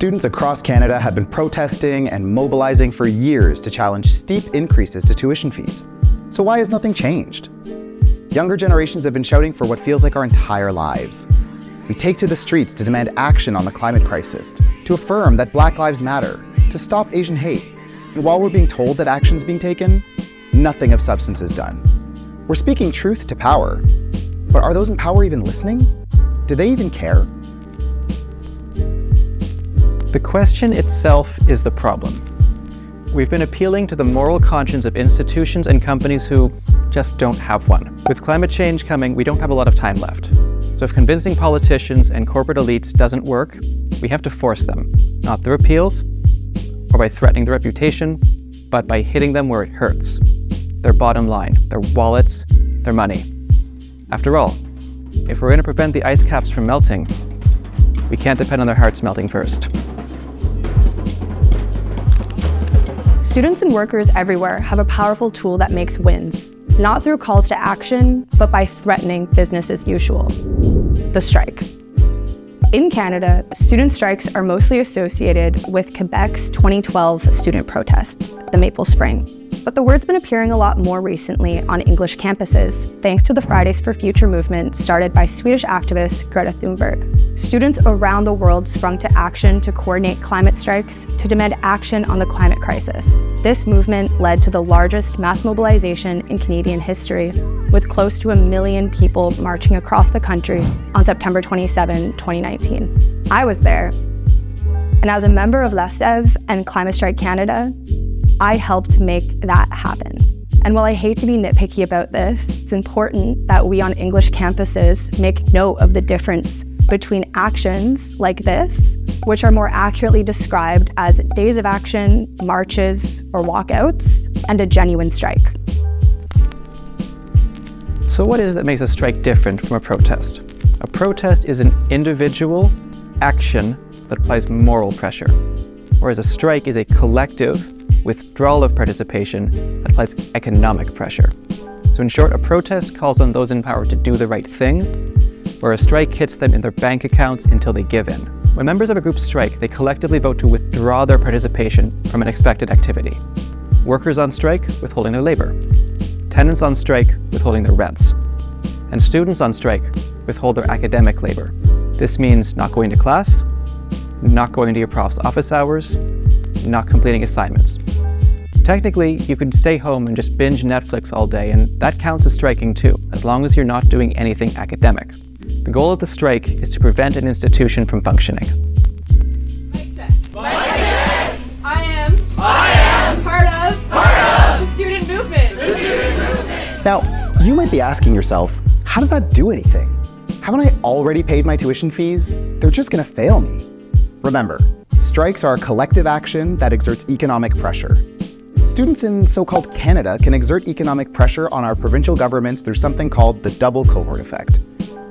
Students across Canada have been protesting and mobilizing for years to challenge steep increases to tuition fees. So why has nothing changed? Younger generations have been shouting for what feels like our entire lives. We take to the streets to demand action on the climate crisis, to affirm that Black Lives Matter, to stop Asian hate. And while we're being told that action's being taken, nothing of substance is done. We're speaking truth to power, but are those in power even listening? Do they even care? The question itself is the problem. We've been appealing to the moral conscience of institutions and companies who just don't have one. With climate change coming, we don't have a lot of time left. So if convincing politicians and corporate elites doesn't work, we have to force them, not through appeals or by threatening their reputation, but by hitting them where it hurts. Their bottom line, their wallets, their money. After all, if we're going to prevent the ice caps from melting, we can't depend on their hearts melting first. Students and workers everywhere have a powerful tool that makes wins, not through calls to action, but by threatening business as usual: the strike. In Canada, student strikes are mostly associated with Quebec's 2012 student protest, the Maple Spring. But the word's been appearing a lot more recently on English campuses, thanks to the Fridays for Future movement started by Swedish activist Greta Thunberg. Students around the world sprung to action to coordinate climate strikes to demand action on the climate crisis. This movement led to the largest mass mobilization in Canadian history, with close to 1 million people marching across the country on September 27, 2019. I was there, and as a member of l'ASFA and Climate Strike Canada, I helped make that happen. And while I hate to be nitpicky about this, it's important that we on English campuses make note of the difference between actions like this, which are more accurately described as days of action, marches, or walkouts, and a genuine strike. So what is it that makes a strike different from a protest? A protest is an individual action that applies moral pressure, whereas a strike is a collective withdrawal of participation that applies economic pressure. So in short, a protest calls on those in power to do the right thing, where a strike hits them in their bank accounts until they give in. When members of a group strike, they collectively vote to withdraw their participation from an expected activity. Workers on strike, withholding their labor. Tenants on strike, withholding their rents. And students on strike, withhold their academic labor. This means not going to class, not going to your prof's office hours, not completing assignments. Technically, you could stay home and just binge Netflix all day, and that counts as striking too, as long as you're not doing anything academic. The goal of the strike is to prevent an institution from functioning. Mic check. Mic check. I am part of the student movement. Now, you might be asking yourself, how does that do anything? Haven't I already paid my tuition fees? They're just gonna fail me. Remember, strikes are a collective action that exerts economic pressure. Students in so-called Canada can exert economic pressure on our provincial governments through something called the double cohort effect.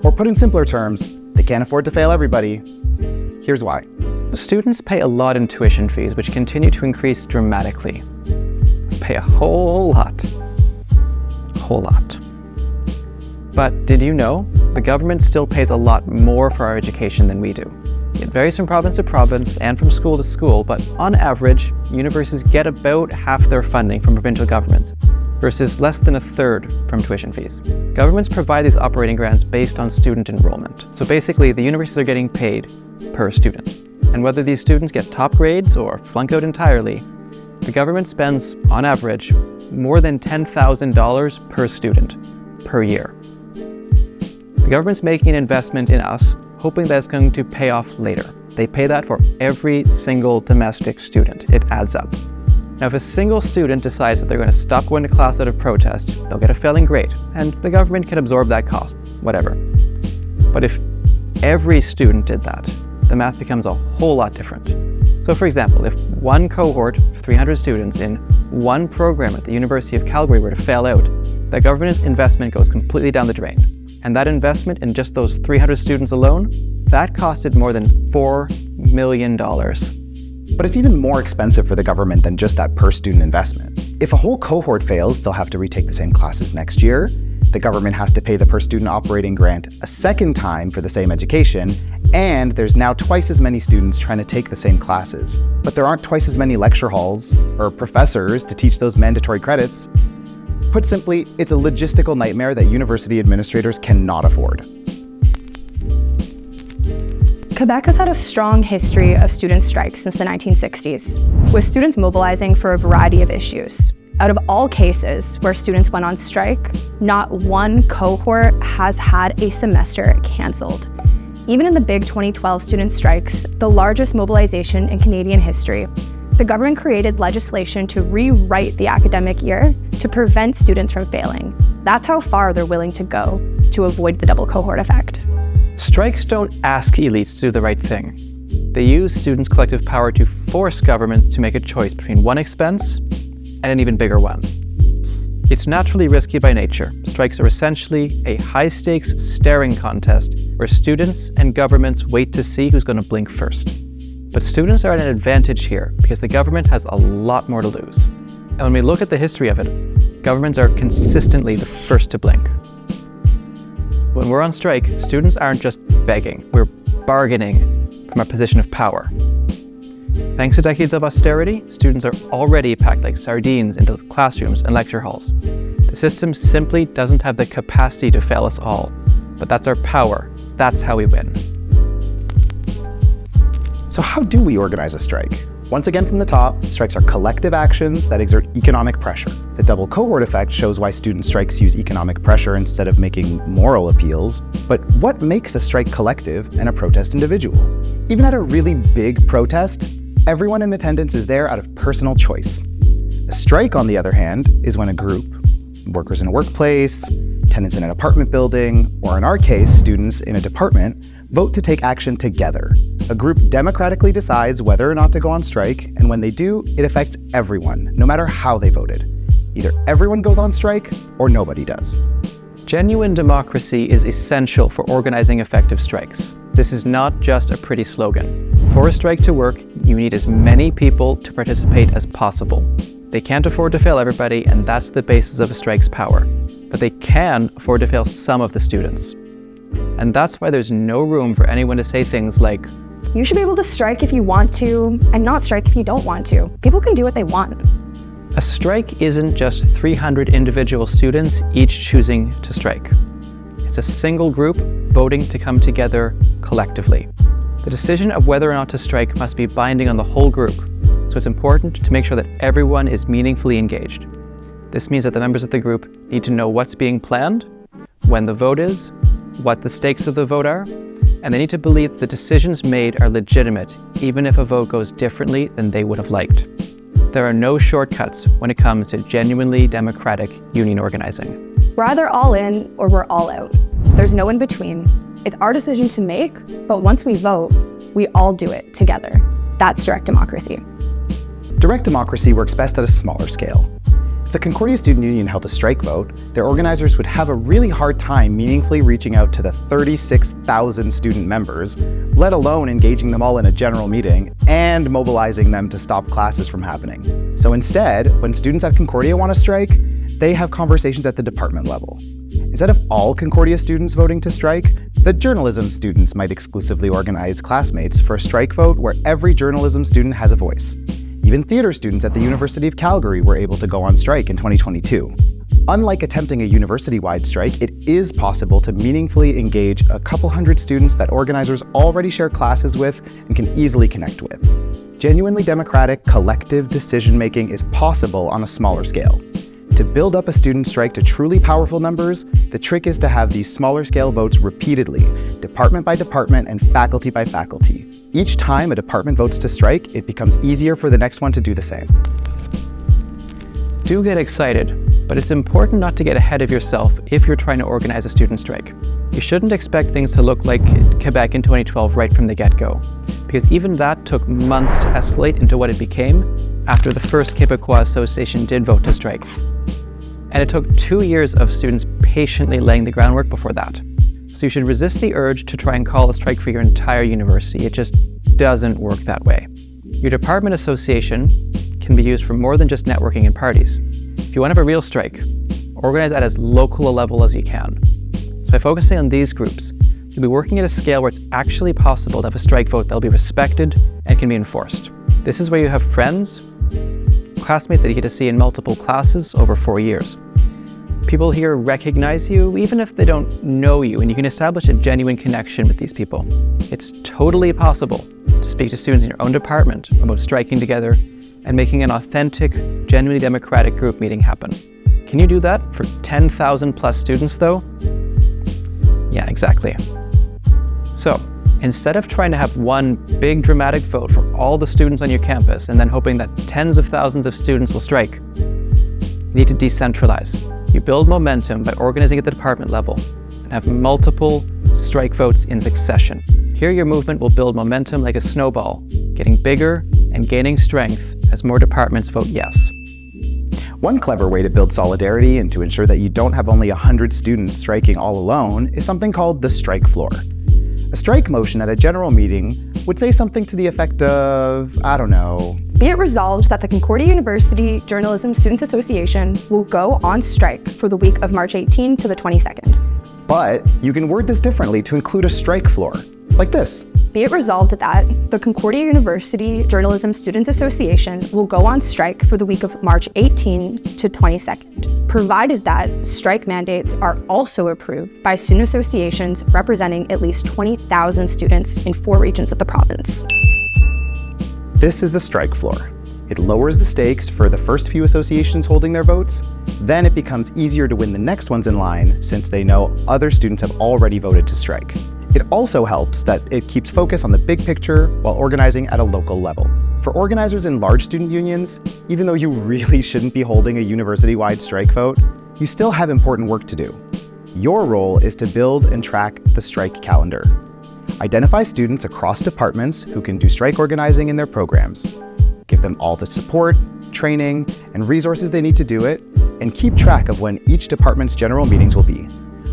Or put in simpler terms, they can't afford to fail everybody. Here's why. Students pay a lot in tuition fees, which continue to increase dramatically. Pay a whole lot. A whole lot. But did you know the government still pays a lot more for our education than we do? It varies from province to province and from school to school, but on average, universities get about half their funding from provincial governments, versus less than a third from tuition fees. Governments provide these operating grants based on student enrollment. So basically, the universities are getting paid per student. And whether these students get top grades or flunk out entirely, the government spends, on average, more than $10,000 per student per year. The government's making an investment in us, hoping that it's going to pay off later. They pay that for every single domestic student. It adds up. Now, if a single student decides that they're going to stop going to class out of protest, they'll get a failing grade, and the government can absorb that cost, whatever. But if every student did that, the math becomes a whole lot different. So for example, if one cohort of 300 students in one program at the University of Calgary were to fail out, the government's investment goes completely down the drain. And that investment in just those 300 students alone, that costed more than $4 million. But it's even more expensive for the government than just that per student investment. If a whole cohort fails, they'll have to retake the same classes next year. The government has to pay the per student operating grant a second time for the same education, And there's now twice as many students trying to take the same classes. But there aren't twice as many lecture halls or professors to teach those mandatory credits. Put simply, it's a logistical nightmare that university administrators cannot afford. Quebec has had a strong history of student strikes since the 1960s, with students mobilizing for a variety of issues. Out of all cases where students went on strike, not one cohort has had a semester canceled. Even in the big 2012 student strikes, the largest mobilization in Canadian history, the government created legislation to rewrite the academic year to prevent students from failing. That's how far they're willing to go to avoid the double cohort effect. Strikes don't ask elites to do the right thing. They use students' collective power to force governments to make a choice between one expense and an even bigger one. It's naturally risky by nature. Strikes are essentially a high-stakes staring contest where students and governments wait to see who's going to blink first. But students are at an advantage here because the government has a lot more to lose. And when we look at the history of it, governments are consistently the first to blink. When we're on strike, students aren't just begging, we're bargaining from a position of power. Thanks to decades of austerity, students are already packed like sardines into classrooms and lecture halls. The system simply doesn't have the capacity to fail us all, but that's our power. That's how we win. So how do we organize a strike? Once again from the top, strikes are collective actions that exert economic pressure. The double cohort effect shows why student strikes use economic pressure instead of making moral appeals. But what makes a strike collective and a protest individual? Even at a really big protest, everyone in attendance is there out of personal choice. A strike, on the other hand, is when a group, workers in a workplace, tenants in an apartment building, or in our case, students in a department, vote to take action together. A group democratically decides whether or not to go on strike, and when they do, it affects everyone, no matter how they voted. Either everyone goes on strike, or nobody does. Genuine democracy is essential for organizing effective strikes. This is not just a pretty slogan. For a strike to work, you need as many people to participate as possible. They can't afford to fail everybody, and that's the basis of a strike's power. But they can afford to fail some of the students. And that's why there's no room for anyone to say things like, You should be able to strike if you want to, and not strike if you don't want to. People can do what they want. a strike isn't just 300 individual students each choosing to strike. It's a single group voting to come together collectively. The decision of whether or not to strike must be binding on the whole group, so it's important to make sure that everyone is meaningfully engaged. This means that the members of the group need to know what's being planned, when the vote is, what the stakes of the vote are, and they need to believe that the decisions made are legitimate, even if a vote goes differently than they would have liked. There are no shortcuts when it comes to genuinely democratic union organizing. We're either all in or we're all out. There's no in between. It's our decision to make, but once we vote, we all do it together. That's direct democracy. Direct democracy works best at a smaller scale. If the Concordia Student Union held a strike vote, their organizers would have a really hard time meaningfully reaching out to the 36,000 student members, let alone engaging them all in a general meeting and mobilizing them to stop classes from happening. So instead, when students at Concordia want to strike, they have conversations at the department level. Instead of all Concordia students voting to strike, the journalism students might exclusively organize classmates for a strike vote where every journalism student has a voice. Even theater students at the University of Calgary were able to go on strike in 2022. Unlike attempting a university-wide strike, it is possible to meaningfully engage a couple hundred students that organizers already share classes with and can easily connect with. Genuinely democratic, collective decision-making is possible on a smaller scale. To build up a student strike to truly powerful numbers, the trick is to have these smaller scale votes repeatedly, department by department and faculty by faculty. Each time a department votes to strike, it becomes easier for the next one to do the same. Do get excited, but it's important not to get ahead of yourself if you're trying to organize a student strike. You shouldn't expect things to look like Quebec in 2012 right from the get-go, because even that took months to escalate into what it became after the first Québécois Association did vote to strike. And it took 2 years of students patiently laying the groundwork before that. So you should resist the urge to try and call a strike for your entire university. It just doesn't work that way. Your department association can be used for more than just networking and parties. If you want to have a real strike, organize at as local a level as you can. So by focusing on these groups, You'll be working at a scale where it's actually possible to have a strike vote that will be respected and can be enforced. This is where you have friends, classmates that you get to see in multiple classes over 4 years. People here recognize you even if they don't know you, and you can establish a genuine connection with these people. It's totally possible to speak to students in your own department about striking together and making an authentic, genuinely democratic group meeting happen. Can you do that for 10,000 plus students though? Yeah, exactly. So, instead of trying to have one big dramatic vote for all the students on your campus and then hoping that tens of thousands of students will strike, you need to decentralize. You build momentum by organizing at the department level and have multiple strike votes in succession. Here your movement will build momentum like a snowball, getting bigger and gaining strength as more departments vote yes. One clever way to build solidarity and to ensure that you don't have only 100 students striking all alone is something called the strike floor. A strike motion at a general meeting would say something to the effect of, I don't know. Be it resolved that the Concordia University Journalism Students Association will go on strike for the week of March 18 to the 22nd. But you can word this differently to include a strike floor, like this. Be it resolved that the Concordia University Journalism Students Association will go on strike for the week of March 18 to 22nd, provided that strike mandates are also approved by student associations representing at least 20,000 students in 4 regions of the province. This is the strike floor. It lowers the stakes for the first few associations holding their votes. Then it becomes easier to win the next ones in line since they know other students have already voted to strike. It also helps that it keeps focus on the big picture while organizing at a local level. For organizers in large student unions, even though you really shouldn't be holding a university-wide strike vote, you still have important work to do. Your role is to build and track the strike calendar. Identify students across departments who can do strike organizing in their programs. Give them all the support, training, and resources they need to do it, and keep track of when each department's general meetings will be.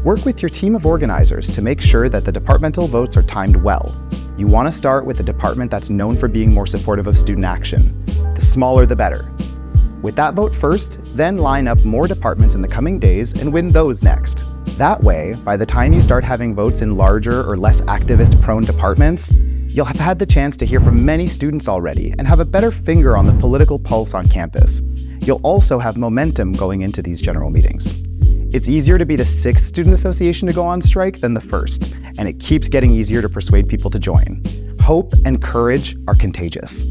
Work with your team of organizers to make sure that the departmental votes are timed well. You want to start with the department that's known for being more supportive of student action. The smaller the better. With that vote first, then line up more departments in the coming days and win those next. That way, by the time you start having votes in larger or less activist-prone departments, you'll have had the chance to hear from many students already and have a better finger on the political pulse on campus. You'll also have momentum going into these general meetings. It's easier to be the 6th student association to go on strike than the 1st, and it keeps getting easier to persuade people to join. Hope and courage are contagious.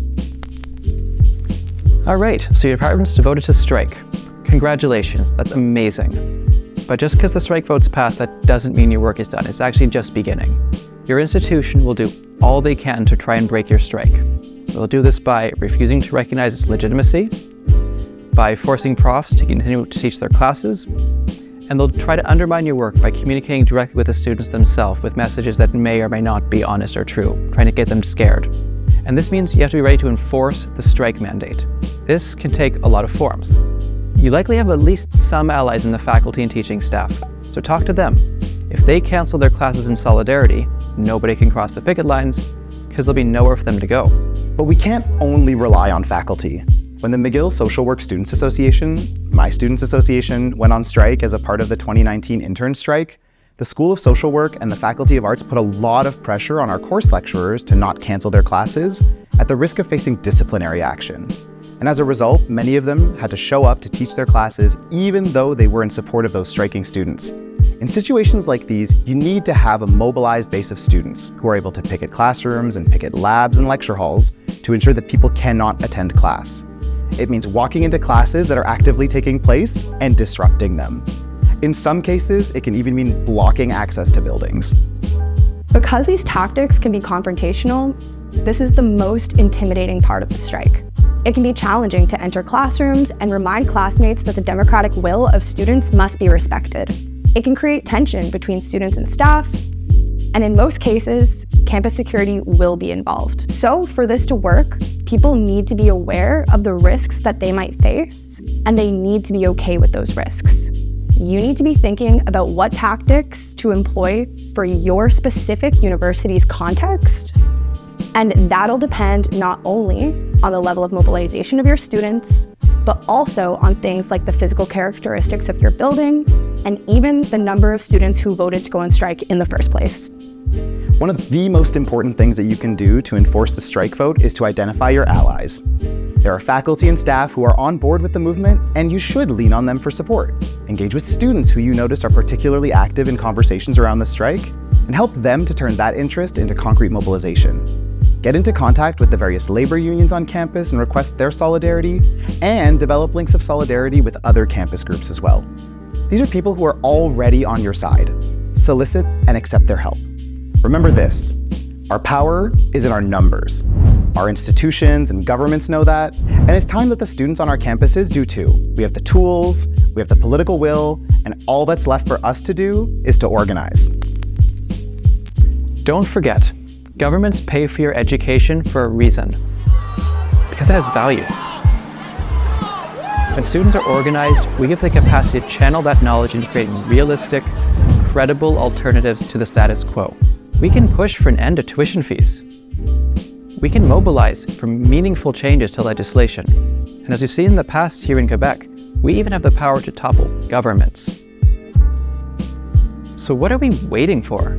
All right, so your department's devoted to strike. Congratulations, that's amazing. But just because the strike vote's passed, that doesn't mean your work is done. It's actually just beginning. Your institution will do all they can to try and break your strike. They'll do this by refusing to recognize its legitimacy, by forcing profs to continue to teach their classes, and they'll try to undermine your work by communicating directly with the students themselves with messages that may or may not be honest or true, trying to get them scared. And this means you have to be ready to enforce the strike mandate. This can take a lot of forms. You likely have at least some allies in the faculty and teaching staff, so talk to them. If they cancel their classes in solidarity, nobody can cross the picket lines because there'll be nowhere for them to go. But we can't only rely on faculty. When the McGill Social Work Students Association, my students' association, went on strike as a part of the 2019 intern strike, the School of Social Work and the Faculty of Arts put a lot of pressure on our course lecturers to not cancel their classes at the risk of facing disciplinary action. And as a result, many of them had to show up to teach their classes even though they were in support of those striking students. In situations like these, you need to have a mobilized base of students who are able to picket classrooms and picket labs and lecture halls to ensure that people cannot attend class. It means walking into classes that are actively taking place and disrupting them. In some cases, it can even mean blocking access to buildings. Because these tactics can be confrontational, this is the most intimidating part of the strike. It can be challenging to enter classrooms and remind classmates that the democratic will of students must be respected. It can create tension between students and staff, and in most cases, campus security will be involved. So for this to work, people need to be aware of the risks that they might face, and they need to be okay with those risks. You need to be thinking about what tactics to employ for your specific university's context, and that'll depend not only on the level of mobilization of your students, but also on things like the physical characteristics of your building, and even the number of students who voted to go on strike in the first place. One of the most important things that you can do to enforce the strike vote is to identify your allies. There are faculty and staff who are on board with the movement, and you should lean on them for support. Engage with students who you notice are particularly active in conversations around the strike, and help them to turn that interest into concrete mobilization. Get into contact with the various labor unions on campus and request their solidarity, and develop links of solidarity with other campus groups as well. These are people who are already on your side. Solicit and accept their help. Remember this, our power is in our numbers. Our institutions and governments know that, and it's time that the students on our campuses do too. We have the tools, we have the political will, and all that's left for us to do is to organize. Don't forget, governments pay for your education for a reason, because it has value. When students are organized, we give the capacity to channel that knowledge into creating realistic, credible alternatives to the status quo. We can push for an end to tuition fees. We can mobilize for meaningful changes to legislation. And as we've seen in the past here in Quebec, we even have the power to topple governments. So what are we waiting for?